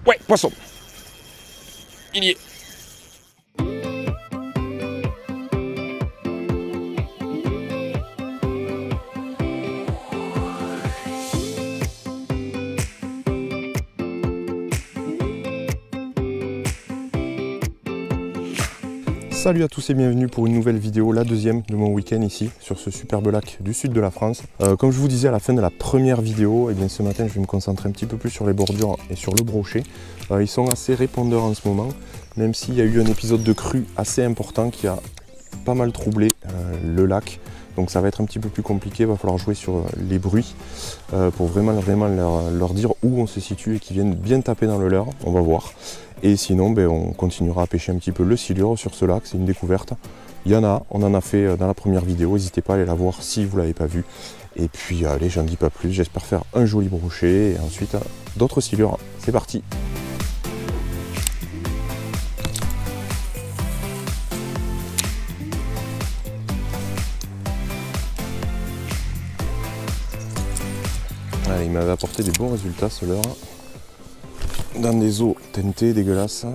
Ouais, poisson. Il y est. Salut à tous et bienvenue pour une nouvelle vidéo, la deuxième de mon week-end ici, sur ce superbe lac du sud de la France. Comme je vous disais à la fin de la première vidéo, et bien ce matin je vais me concentrer un petit peu plus sur les bordures et sur le brochet. Ils sont assez répondeurs en ce moment, même s'il y a eu un épisode de crue assez important qui a pas mal troublé le lac. Donc ça va être un petit peu plus compliqué, il va falloir jouer sur les bruits pour vraiment leur dire où on se situe et qu'ils viennent bien taper dans le leur, on va voir. Et sinon, ben, on continuera à pêcher un petit peu le silure sur ce lac, c'est une découverte. Il y en a, on en a fait dans la première vidéo, n'hésitez pas à aller la voir si vous ne l'avez pas vue. Et puis allez, j'en dis pas plus, j'espère faire un joli brochet et ensuite d'autres silures. C'est parti! Allez, il m'avait apporté des bons résultats ce leurre. Dans des eaux teintées, dégueulasses.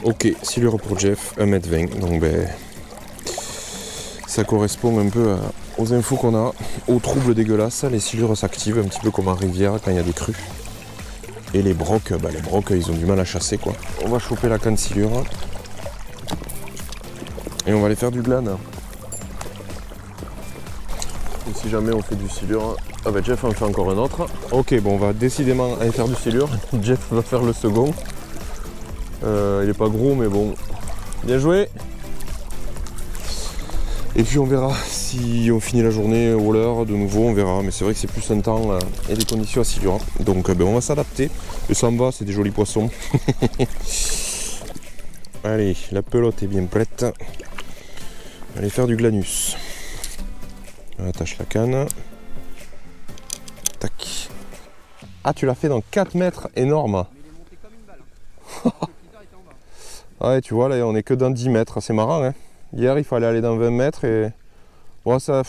Ok, silure pour Jeff, 1,20 m, donc ben, ça correspond un peu aux infos qu'on a, aux troubles dégueulasses. Les silures s'activent un petit peu comme en rivière quand il y a des crues. Et les brocs, ils ont du mal à chasser quoi. On va choper la canne silure et on va aller faire du glan. Et si jamais on fait du silure, ah ben Jeff en fait encore un autre. Ok, bon, on va décidément aller faire du silure. Jeff va faire le second. Il est pas gros mais bon, bien joué. Et puis on verra si on finit la journée au leurre de nouveau, on verra. Mais c'est vrai que c'est plus un temps et des conditions à silure. Donc ben, on va s'adapter. Et ça me va, c'est des jolis poissons. Allez, la pelote est bien prête. Allez faire du glanus. On attache la canne. Tac. Ah, tu l'as fait dans 4 mètres, énorme. Ouais, tu vois, là, on est que dans 10 mètres, c'est marrant, hein. Hier, il fallait aller dans 20 mètres et... Bon, ça...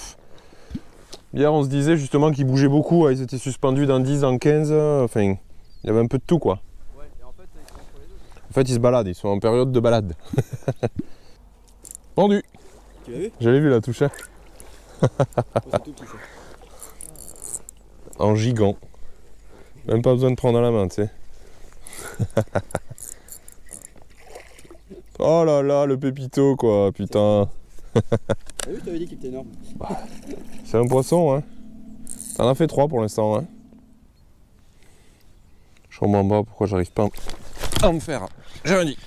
Hier, on se disait justement qu'ils bougeaient beaucoup, ils étaient suspendus dans 10, dans 15, enfin, il y avait un peu de tout, quoi. Ouais, et en fait, ils sont entre les deux. En fait, ils se baladent, ils sont en période de balade. Pendu. Tu l'as vu? Je l'ai vu, la touche. En gigant. Même pas besoin de prendre à la main, tu sais. Oh là là, le pépito quoi, putain. Ah oui, je t'avais dit qu'il était énorme. C'est un poisson, hein. T'en as fait 3 pour l'instant, hein. Je comprends pas pourquoi j'arrive pas à me faire. J'ai rien dit.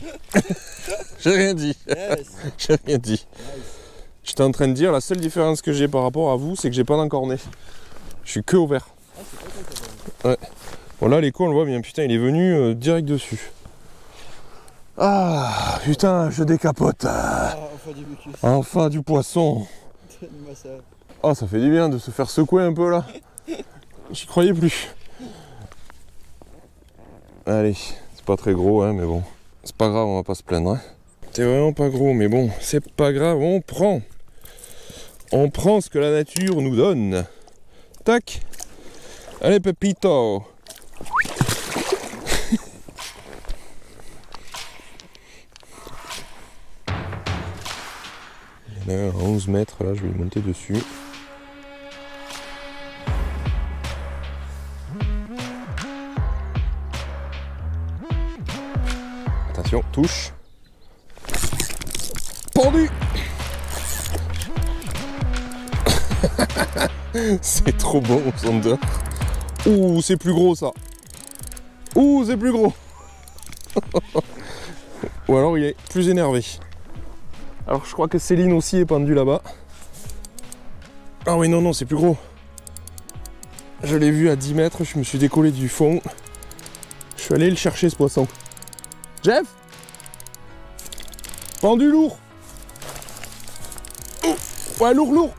J'ai rien dit. Yes. J'ai rien dit. Nice. J'étais en train de dire, la seule différence que j'ai par rapport à vous, c'est que j'ai pas d'encornet. Je suis que au vert. Ah, c'est pas ça, ouais. Bon là, l'écho, on le voit bien, putain, il est venu direct dessus. Ah putain, je décapote. Ah, enfin du poisson. Oh, ça fait du bien de se faire secouer un peu là. J'y croyais plus. Allez, c'est pas très gros hein, mais bon. C'est pas grave, on va pas se plaindre. Hein. C'est vraiment pas gros, mais bon, c'est pas grave, on prend. On prend ce que la nature nous donne. Tac. Allez, Pepito. Il y en a un à 11 mètres, là je vais le monter dessus. Attention, touche. Pendu. C'est trop bon, son d'or. Ouh, c'est plus gros ça. Ouh, c'est plus gros. Ou alors il est plus énervé. Alors je crois que Céline aussi est pendue là-bas. Ah oui, non, non, c'est plus gros. Je l'ai vu à 10 mètres, je me suis décollé du fond. Je suis allé le chercher ce poisson. Jeff, pendu lourd. Ouais, lourd, lourd.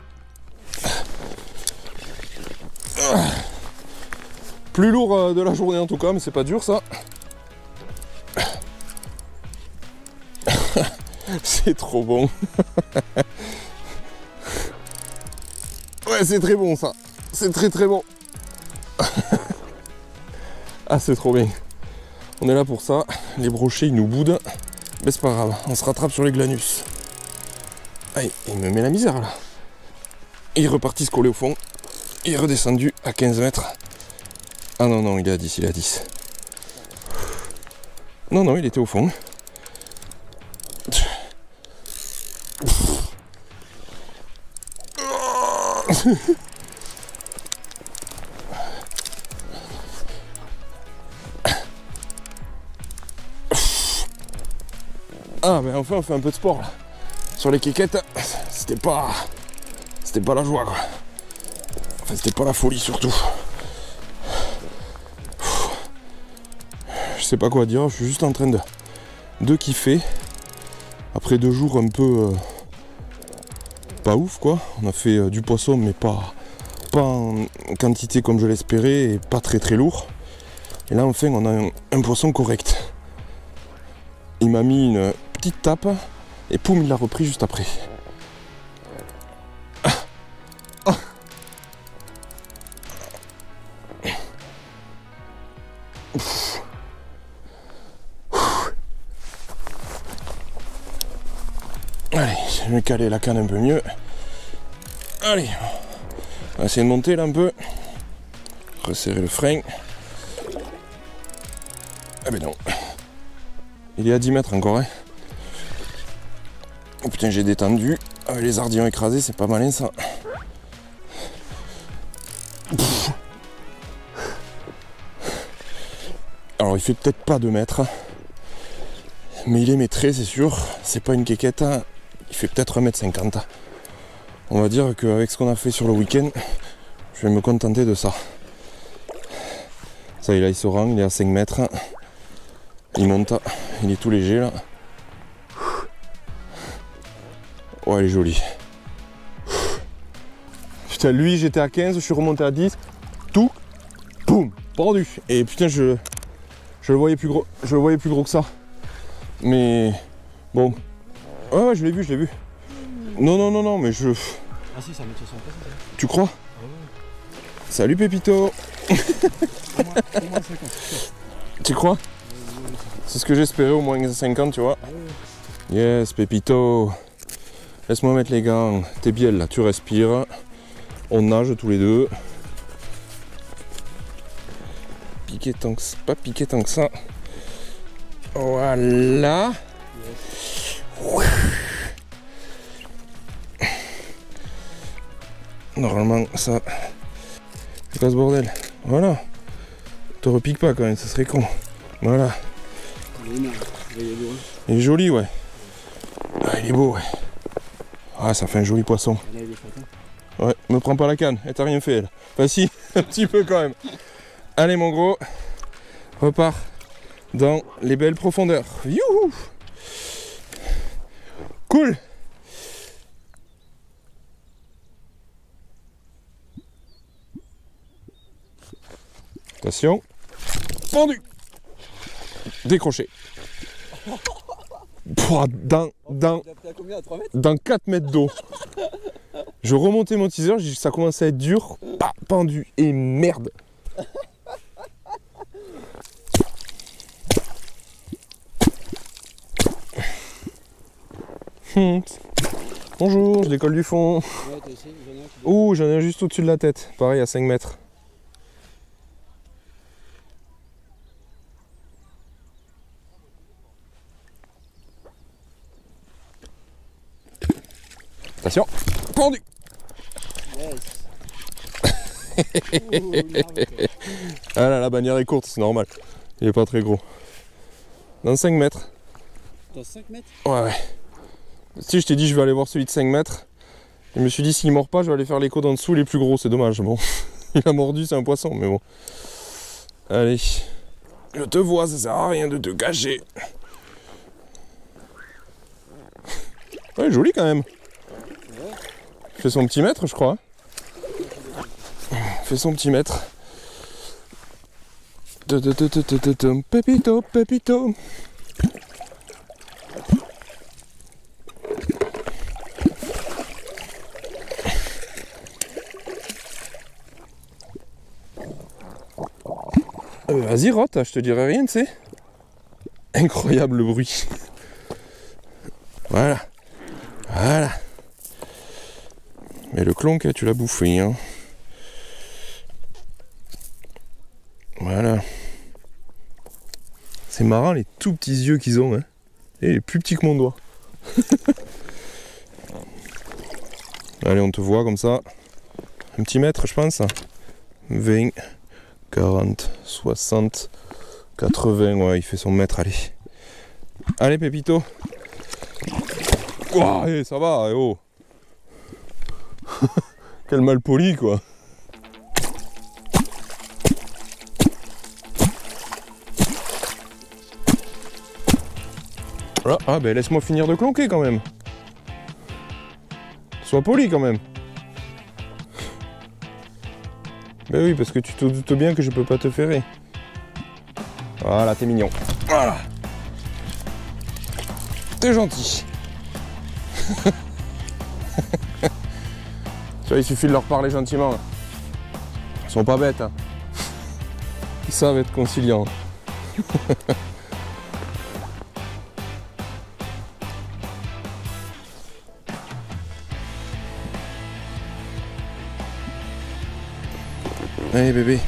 Plus lourd de la journée en tout cas, mais c'est pas dur ça. C'est trop bon. Ouais, c'est très bon ça. C'est très très bon. Ah, c'est trop bien. On est là pour ça. Les brochets, ils nous boudent. Mais c'est pas grave, on se rattrape sur les glanus. Allez, il me met la misère là. Il est reparti se coller au fond. Il est redescendu à 15 mètres. Ah non, non, il est à 10, il est à 10. Non, non, il était au fond. Ah, mais enfin, on fait un peu de sport là. Sur les quéquettes, c'était pas la joie quoi. Enfin, c'était pas la folie surtout. Je sais pas quoi dire, je suis juste en train de kiffer. Après 2 jours un peu pas ouf quoi. On a fait du poisson mais pas en quantité comme je l'espérais et pas très très lourd. Et là enfin on a un poisson correct. Il m'a mis une petite tape et poum, il l'a repris juste après. Allez, je vais caler la canne un peu mieux. Allez, on va essayer de monter là un peu. Resserrer le frein. Ah ben non. Il est à 10 mètres encore, hein. Oh putain, j'ai détendu. Avec les ardillons écrasés, c'est pas malin ça. Pff. Alors il fait peut-être pas 2 mètres. Mais il est métré, c'est sûr. C'est pas une quéquette. Il fait peut-être 1,50 m. On va dire qu'avec ce qu'on a fait sur le week-end, je vais me contenter de ça. Ça, il se rend, il est à 5 mètres. Il monte, il est tout léger là. Ouais, il est joli. Putain, lui, j'étais à 15, je suis remonté à 10. Tout, boum, pendu. Et putain, je le voyais plus gros. Je le voyais plus gros que ça. Mais bon. Ouais, je l'ai vu, je l'ai vu. Non, non, non, non, mais je. Ah si, ça met 60 ça. Tu crois? Ah ouais. Salut Pépito. Tu crois? C'est ce que j'espérais, au moins 50, tu vois. Yes, Pépito. Laisse-moi mettre les gants. T'es bien là, tu respires. On nage tous les deux. Piqué tant que... Pas piqué tant que ça. Voilà. Normalement, ça... C'est pas ce bordel. Voilà. Te repique pas quand même, ça serait con. Voilà. Il est joli, ouais. Ah, il est beau, ouais. Ah, ça fait un joli poisson. Ouais, me prends pas la canne, elle t'a rien fait, elle. Enfin si, un petit peu quand même. Allez mon gros, repars dans les belles profondeurs. Youhou! Cool! Attention. Pendu! Décroché. Dans 4 mètres d'eau. Je remontais mon teaser, ça commençait à être dur. Pas pendu. Et merde. Bonjour, je décolle du fond. Ouh, j'en ai un juste au-dessus de la tête. Pareil, à 5 mètres. Attention, pendu. Yes. Ah là, la bannière est courte, c'est normal. Il est pas très gros. Dans 5 mètres. Dans 5 mètres? Ouais, ouais. Si, je t'ai dit, je vais aller voir celui de 5 mètres. Je me suis dit, s'il mord pas, je vais aller faire l'écho d'en dessous, les plus gros, c'est dommage. Bon, il a mordu, c'est un poisson, mais bon. Allez. Je te vois, ça sert à rien de te cacher. Ouais, joli quand même. fait son petit mètre, je crois. Il fait son petit mètre. Pépito, Pépito. Vas-y, rote, je te dirai rien, tu sais. Incroyable le bruit. Voilà. Voilà. Mais le clonk, tu l'as bouffé, hein. Voilà. C'est marrant les tout petits yeux qu'ils ont, hein. Et il est plus petit que mon doigt. Allez, on te voit comme ça. Un petit mètre, je pense. 20, 40, 60, 80. Ouais, il fait son mètre, allez. Allez, Pépito. Oh, hey, ça va, eh, oh. Quel mal poli, quoi. Ah ben laisse-moi finir de clonquer quand même. Sois poli quand même. Ben oui, parce que tu te doutes bien que je peux pas te ferrer. Voilà, t'es mignon. Voilà. T'es gentil. Tu vois, il suffit de leur parler gentiment. Ils sont pas bêtes. Hein. Ils savent être conciliants. Allez bébé.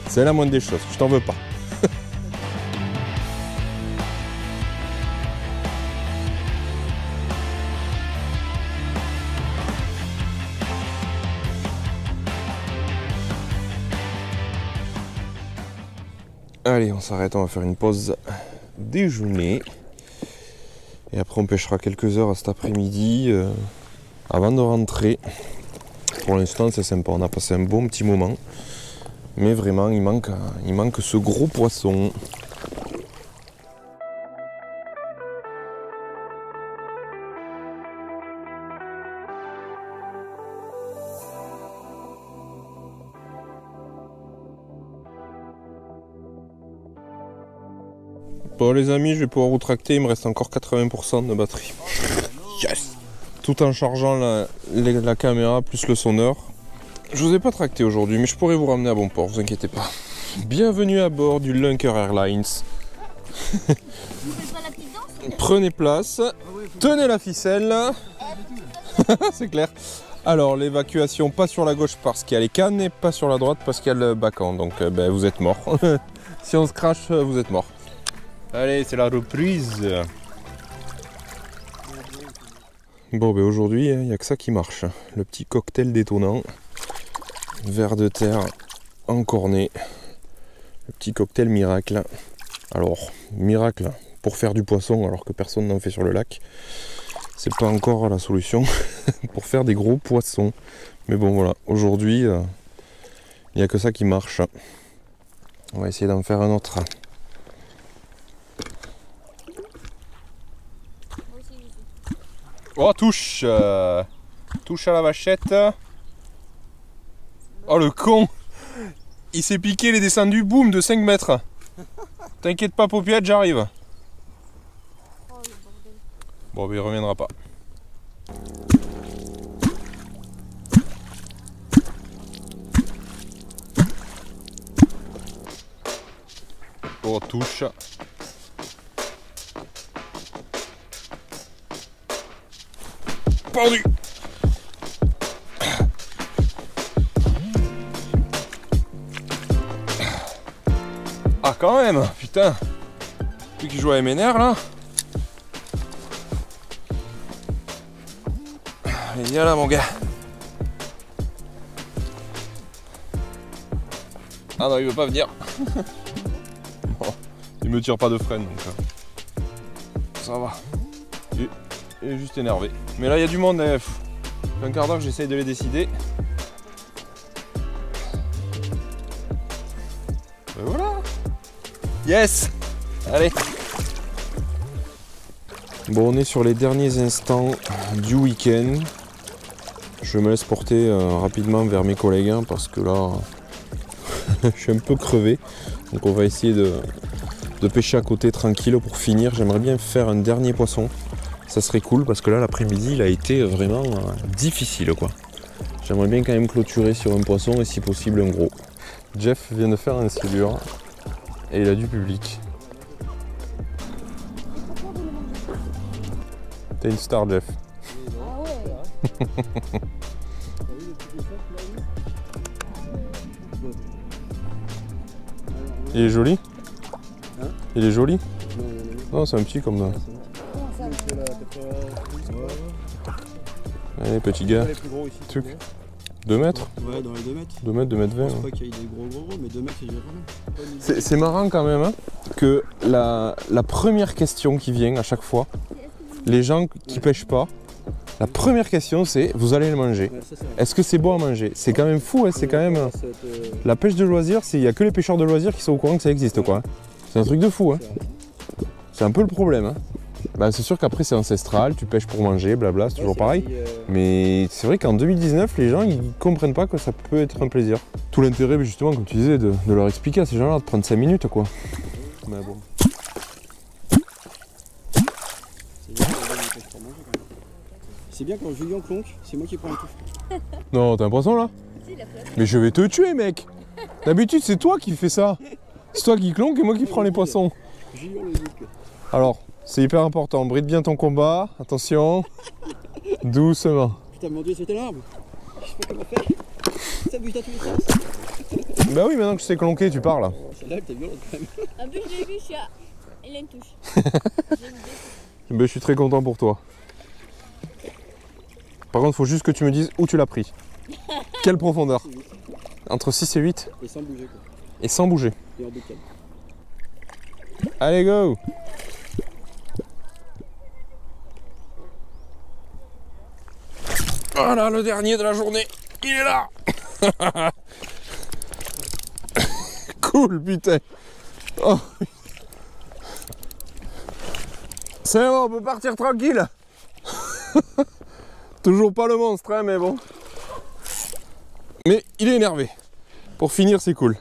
C'est la moindre des choses, je t'en veux pas. Allez, on s'arrête, on va faire une pause déjeuner. Et après on pêchera quelques heures cet après-midi. Avant de rentrer, pour l'instant c'est sympa, on a passé un bon petit moment, mais vraiment il manque ce gros poisson. Bon les amis, je vais pouvoir vous tracter, il me reste encore 80% de batterie. Yes! Tout en chargeant la caméra plus le sonneur. Je vous ai pas tracté aujourd'hui, mais je pourrais vous ramener à bon port, vous inquiétez pas. Bienvenue à bord du Lunker Airlines. Prenez place, tenez la ficelle. C'est clair. Alors l'évacuation pas sur la gauche parce qu'il y a les cannes et pas sur la droite parce qu'il y a le bacan. Donc ben, vous êtes mort. Si on se crache, vous êtes mort. Allez, c'est la reprise. Bon, ben aujourd'hui, il n'y a que ça qui marche. Le petit cocktail détonnant. Ver de terre encorné. Le petit cocktail miracle. Alors, miracle pour faire du poisson alors que personne n'en fait sur le lac. C'est pas encore la solution pour faire des gros poissons. Mais bon, voilà. Aujourd'hui, il n'y a que ça qui marche. On va essayer d'en faire un autre. Oh, touche touche à la vachette. Oh, le con. Il s'est piqué, il est descendu, boum, de 5 mètres. T'inquiète pas, Paupiette, j'arrive. Bon, mais il reviendra pas. Oh, touche. Pendu. Ah quand même, putain. Celui qui joue à MNR là. Allez, viens là mon gars. Ah non, il veut pas venir. Bon, il me tire pas de freine donc ça va. Il est juste énervé. Mais là il y a du monde, un quart d'heure que j'essaye de les décider. Ben voilà. Yes. Allez. Bon, on est sur les derniers instants du week-end. Je me laisse porter rapidement vers mes collègues hein, parce que là, je suis un peu crevé. Donc on va essayer de pêcher à côté tranquille pour finir. J'aimerais bien faire un dernier poisson. Ça serait cool parce que là, l'après-midi, il a été vraiment difficile, quoi. J'aimerais bien quand même clôturer sur un poisson et si possible un gros. Jeff vient de faire un silure et il a du public. T'es une star, Jeff. Ah ouais. Il est joli? Hein? Il est joli? Non, Non, c'est un petit comme ça. Allez, petit gars. Les plus gros ici. Truc. 2 mètres? Ouais, dans les 2 mètres. 2 mètres, 2 mètres 20. Je pense Ouais. pas qu'il y ait des gros, mais 2 mètres, c'est déjà pas mal. C'est marrant quand même hein, que la première question qui vient à chaque fois, les gens qui pêchent pas, la première question c'est vous allez le manger. Ouais, ça, c'est vrai. Est-ce que c'est bon à manger? C'est quand même fou, hein, c'est quand même. Ça va être, La pêche de loisirs, il n'y a que les pêcheurs de loisirs qui sont au courant que ça existe quoi. C'est un truc de fou, hein. c'est vrai. C'est un peu le problème. Hein. Bah, c'est sûr qu'après c'est ancestral, tu pêches pour manger, blabla, c'est toujours Ouais, pareil. aussi, Mais c'est vrai qu'en 2019, les gens ils comprennent pas que ça peut être un plaisir. Tout l'intérêt, justement, comme tu disais, de leur expliquer à ces gens-là, de prendre 5 minutes quoi. Mais bon. c'est bien, pour manger, quand même. C'est bien quand Julien clonque, c'est moi qui prends un tout. Non, t'as un poisson là? Mais je vais te tuer, mec! D'habitude, c'est toi qui fais ça. C'est toi qui clonque et moi qui prends les poissons. Julien le zouk. Alors, c'est hyper important. Bride bien ton combat. Attention. Doucement. Putain, mon dieu, c'était l'arbre. Je sais pas comment faire. Ça bouge dans tous les sens. Bah oui, maintenant que je sais clonquer, tu parles. Celle-là, elle était violente quand même. En plus, j'ai vu, il a une touche. Ben, je suis très content pour toi. Par contre, faut juste que tu me dises où tu l'as pris. Quelle profondeur? Entre 6 et 8 Et sans bouger, quoi. et sans bouger. Et en bécane. Allez, go! Voilà le dernier de la journée. Il est là! Cool, putain! Oh. C'est bon, on peut partir tranquille! Toujours pas le monstre, hein, mais bon. Mais il est énervé. Pour finir, c'est cool.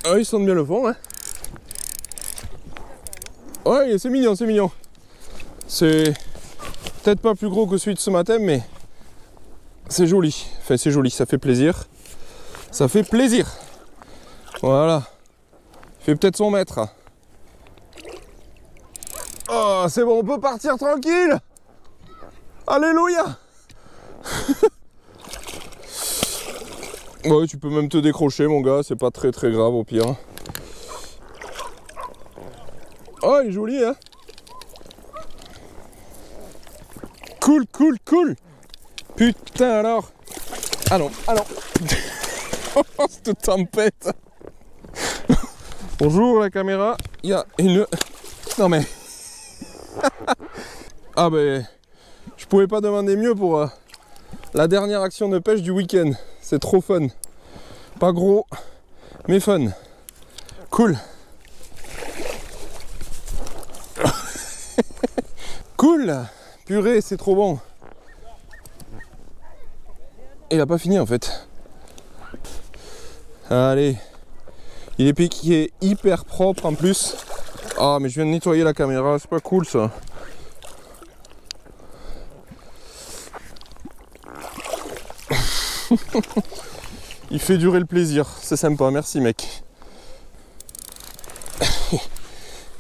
Ah, ils sentent bien le fond, hein. Ouais, c'est mignon, c'est mignon. C'est peut-être pas plus gros que celui de ce matin, mais c'est joli. Enfin, c'est joli, ça fait plaisir. Ça fait plaisir. Voilà. Il fait peut-être son mètre. Oh, c'est bon, on peut partir tranquille. Alléluia. Ouais, tu peux même te décrocher, mon gars, c'est pas très grave au pire. Oh, il est joli, hein. Cool, cool, cool. Putain, alors. Allons, allons. Oh, cette tempête. Bonjour, la caméra. Il y a une... Non, mais... Ah, ben... Je pouvais pas demander mieux pour la dernière action de pêche du week-end. C'est trop fun. Pas gros, mais fun. Cool. Cool. Purée, c'est trop bon. Il a pas fini en fait. Allez. Il est piqué hyper propre en plus. Ah, mais je viens de nettoyer la caméra, c'est pas cool ça. Il fait durer le plaisir, c'est sympa, merci mec.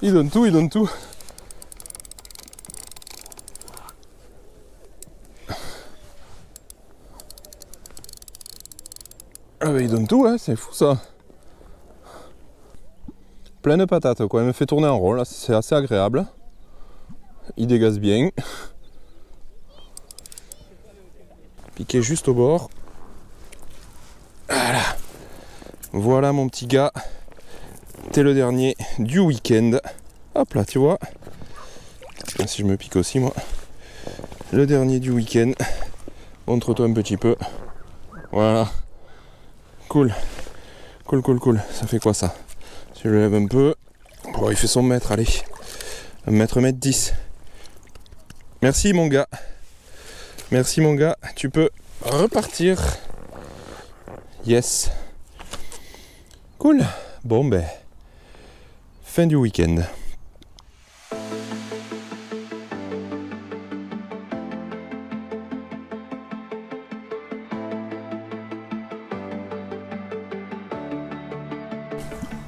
Il donne tout, il donne tout. Ah bah il donne tout, hein, c'est fou ça. Plein de patates quoi, il me fait tourner en rond là, c'est assez agréable. Il dégaze bien. Piqué juste au bord. Voilà. Voilà mon petit gars. T'es le dernier du week-end. Hop là, tu vois. Si je me pique aussi moi. Le dernier du week-end. Montre-toi un petit peu. Voilà. Cool. Cool. Ça fait quoi ça? Je le lève un peu. Oh, il fait son mètre, allez. 1m10. Merci mon gars. Merci mon gars. Tu peux repartir. Yes. Cool. Bon ben. Fin du week-end.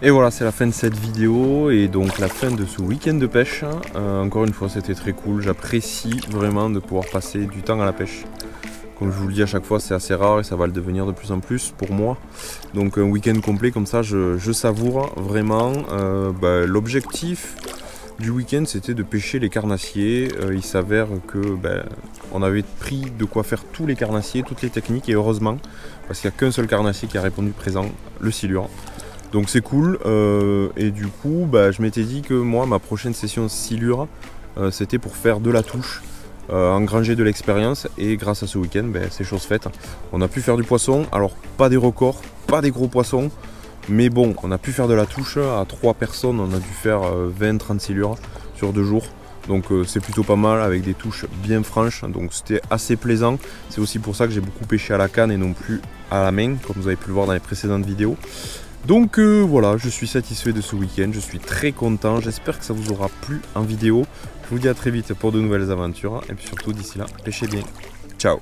Et voilà, c'est la fin de cette vidéo et donc la fin de ce week-end de pêche. Encore une fois, c'était très cool. J'apprécie vraiment de pouvoir passer du temps à la pêche. Comme je vous le dis à chaque fois, c'est assez rare et ça va le devenir de plus en plus pour moi. Donc un week-end complet comme ça, je savoure vraiment. L'objectif du week-end, c'était de pêcher les carnassiers. Il s'avère que on avait pris de quoi faire tous les carnassiers, toutes les techniques, et heureusement, parce qu'il n'y a qu'un seul carnassier qui a répondu présent, le silure. Donc c'est cool, et du coup je m'étais dit que moi ma prochaine session silure c'était pour faire de la touche, engranger de l'expérience, et grâce à ce week-end c'est chose faite. On a pu faire du poisson, alors pas des records, pas des gros poissons, mais bon, on a pu faire de la touche. À 3 personnes on a dû faire 20-30 silures sur 2 jours. Donc c'est plutôt pas mal avec des touches bien franches, donc c'était assez plaisant. C'est aussi pour ça que j'ai beaucoup pêché à la canne et non plus à la main, comme vous avez pu le voir dans les précédentes vidéos. Donc voilà, je suis satisfait de ce week-end, je suis très content, j'espère que ça vous aura plu en vidéo. Je vous dis à très vite pour de nouvelles aventures, et puis surtout d'ici là, pêchez bien. Ciao!